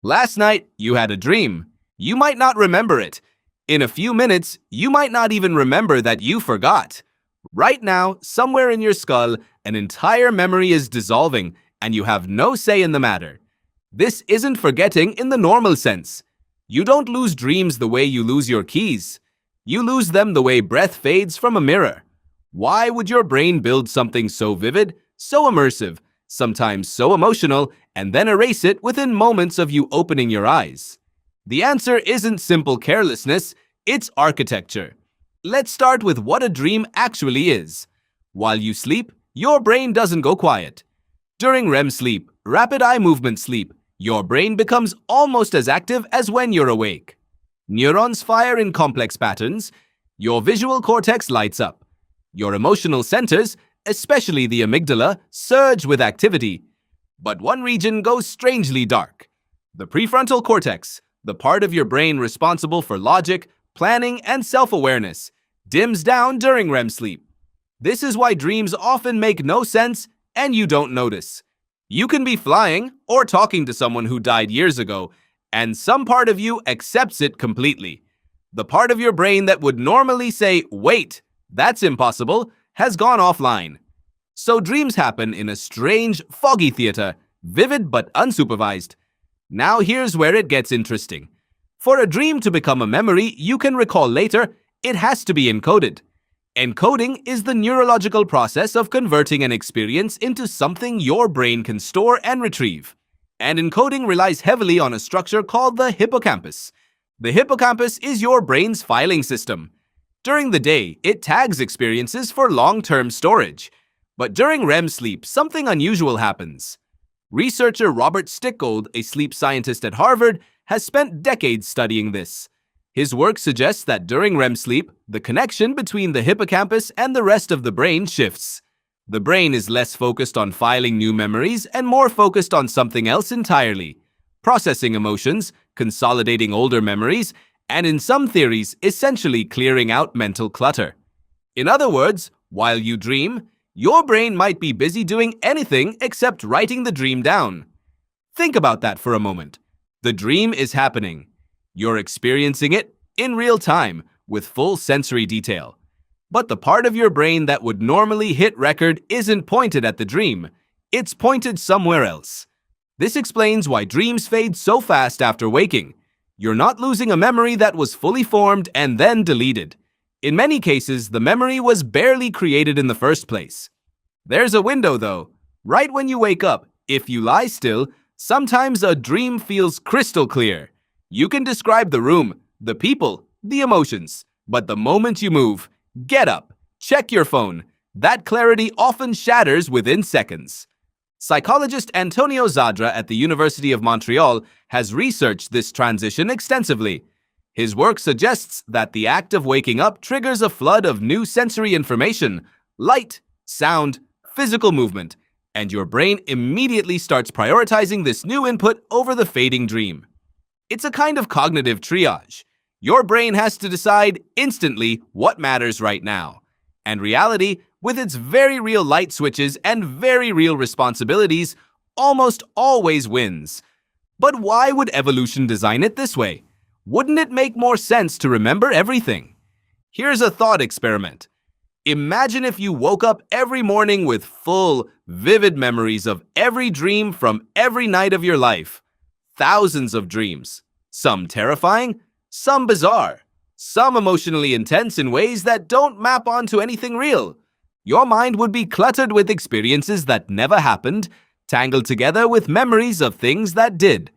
Last night, you had a dream. You might not remember it. In a few minutes, you might not even remember that you forgot. Right now, somewhere in your skull, an entire memory is dissolving, and you have no say in the matter. This isn't forgetting in the normal sense. You don't lose dreams the way you lose your keys. You lose them the way breath fades from a mirror. Why would your brain build something so vivid, so immersive, sometimes so emotional, and then erase it within moments of you opening your eyes? The answer isn't simple carelessness, it's architecture. Let's start with what a dream actually is. While you sleep, your brain doesn't go quiet. During REM sleep, rapid eye movement sleep, your brain becomes almost as active as when you're awake. Neurons fire in complex patterns. Your visual cortex lights up. Your emotional centers, especially the amygdala, surge with activity. But one region goes strangely dark. The prefrontal cortex, the part of your brain responsible for logic, planning, and self-awareness, dims down during REM sleep. This is why dreams often make no sense and you don't notice. You can be flying or talking to someone who died years ago, and some part of you accepts it completely. The part of your brain that would normally say, "Wait, that's impossible," has gone offline. So dreams happen in a strange, foggy theater, vivid but unsupervised. Now here's where it gets interesting. For a dream to become a memory you can recall later, it has to be encoded. Encoding is the neurological process of converting an experience into something your brain can store and retrieve. And encoding relies heavily on a structure called the hippocampus. The hippocampus is your brain's filing system. During the day, it tags experiences for long-term storage. But during REM sleep, something unusual happens. Researcher Robert Stickgold, a sleep scientist at Harvard, has spent decades studying this. His work suggests that during REM sleep, the connection between the hippocampus and the rest of the brain shifts. The brain is less focused on filing new memories and more focused on something else entirely, processing emotions, consolidating older memories, and in some theories, essentially clearing out mental clutter. In other words, while you dream, your brain might be busy doing anything except writing the dream down. Think about that for a moment. The dream is happening. You're experiencing it in real time with full sensory detail. But the part of your brain that would normally hit record isn't pointed at the dream. It's pointed somewhere else. This explains why dreams fade so fast after waking. You're not losing a memory that was fully formed and then deleted. In many cases, the memory was barely created in the first place. There's a window, though. Right when you wake up, if you lie still, sometimes a dream feels crystal clear. You can describe the room, the people, the emotions. But the moment you move, get up, check your phone, that clarity often shatters within seconds. Psychologist Antonio Zadra at the University of Montreal has researched this transition extensively. His work suggests that the act of waking up triggers a flood of new sensory information, light, sound, physical movement, and your brain immediately starts prioritizing this new input over the fading dream. It's a kind of cognitive triage. Your brain has to decide instantly what matters right now. And reality, with its very real light switches and very real responsibilities, almost always wins. But why would evolution design it this way? Wouldn't it make more sense to remember everything? Here's a thought experiment. Imagine if you woke up every morning with full, vivid memories of every dream from every night of your life. Thousands of dreams. Some terrifying, some bizarre, some emotionally intense in ways that don't map onto anything real. Your mind would be cluttered with experiences that never happened, tangled together with memories of things that did.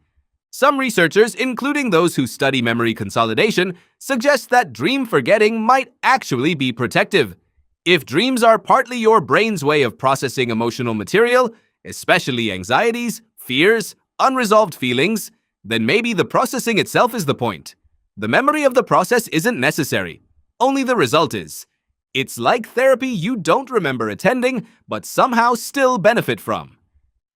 Some researchers, including those who study memory consolidation, suggest that dream forgetting might actually be protective. If dreams are partly your brain's way of processing emotional material, especially anxieties, fears, unresolved feelings, then maybe the processing itself is the point. The memory of the process isn't necessary. Only the result is. It's like therapy you don't remember attending, but somehow still benefit from.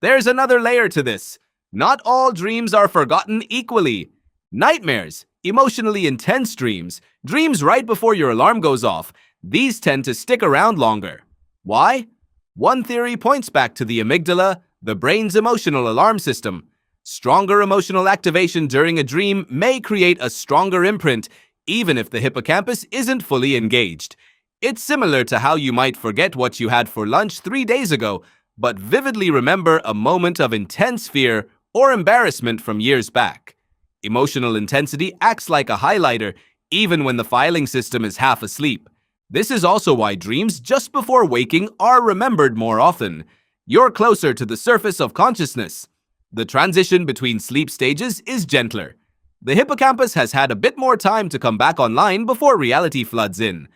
There's another layer to this. Not all dreams are forgotten equally. Nightmares, emotionally intense dreams, dreams right before your alarm goes off, these tend to stick around longer. Why? One theory points back to the amygdala, the brain's emotional alarm system. Stronger emotional activation during a dream may create a stronger imprint, even if the hippocampus isn't fully engaged. It's similar to how you might forget what you had for lunch 3 days ago, but vividly remember a moment of intense fear or embarrassment from years back. Emotional intensity acts like a highlighter, even when the filing system is half asleep. This is also why dreams just before waking are remembered more often. You're closer to the surface of consciousness. The transition between sleep stages is gentler. The hippocampus has had a bit more time to come back online before reality floods in.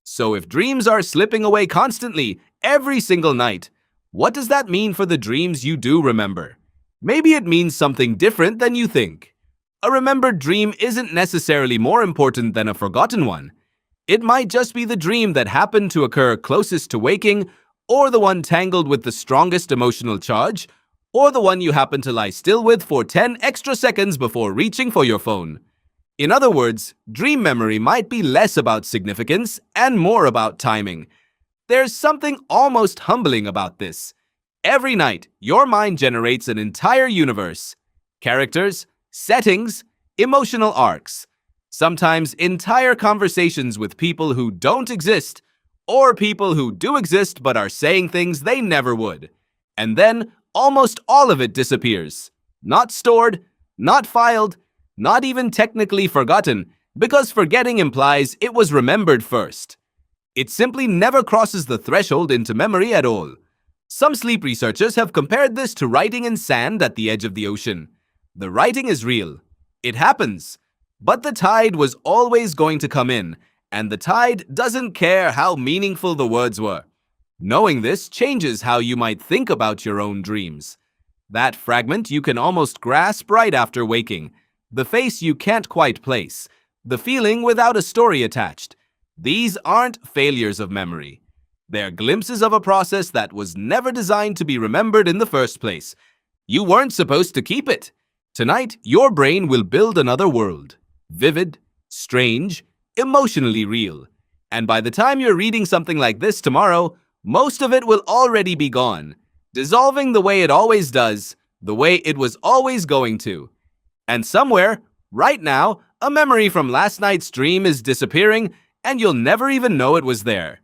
So if dreams are slipping away constantly, every single night, what does that mean for the dreams you do remember? Maybe it means something different than you think. A remembered dream isn't necessarily more important than a forgotten one. It might just be the dream that happened to occur closest to waking, or the one tangled with the strongest emotional charge, or the one you happen to lie still with for 10 extra seconds before reaching for your phone. In other words, dream memory might be less about significance and more about timing. There's something almost humbling about this. Every night, your mind generates an entire universe. Characters, settings, emotional arcs. Sometimes entire conversations with people who don't exist, or people who do exist but are saying things they never would. And then, almost all of it disappears. Not stored, not filed, not even technically forgotten, because forgetting implies it was remembered first. It simply never crosses the threshold into memory at all. Some sleep researchers have compared this to writing in sand at the edge of the ocean. The writing is real. It happens. But the tide was always going to come in, and the tide doesn't care how meaningful the words were. Knowing this changes how you might think about your own dreams. That fragment you can almost grasp right after waking. The face you can't quite place. The feeling without a story attached. These aren't failures of memory. They're glimpses of a process that was never designed to be remembered in the first place. You weren't supposed to keep it. Tonight, your brain will build another world. Vivid, strange, emotionally real. And by the time you're reading something like this tomorrow, most of it will already be gone, dissolving the way it always does, the way it was always going to. And somewhere, right now, a memory from last night's dream is disappearing, and you'll never even know it was there.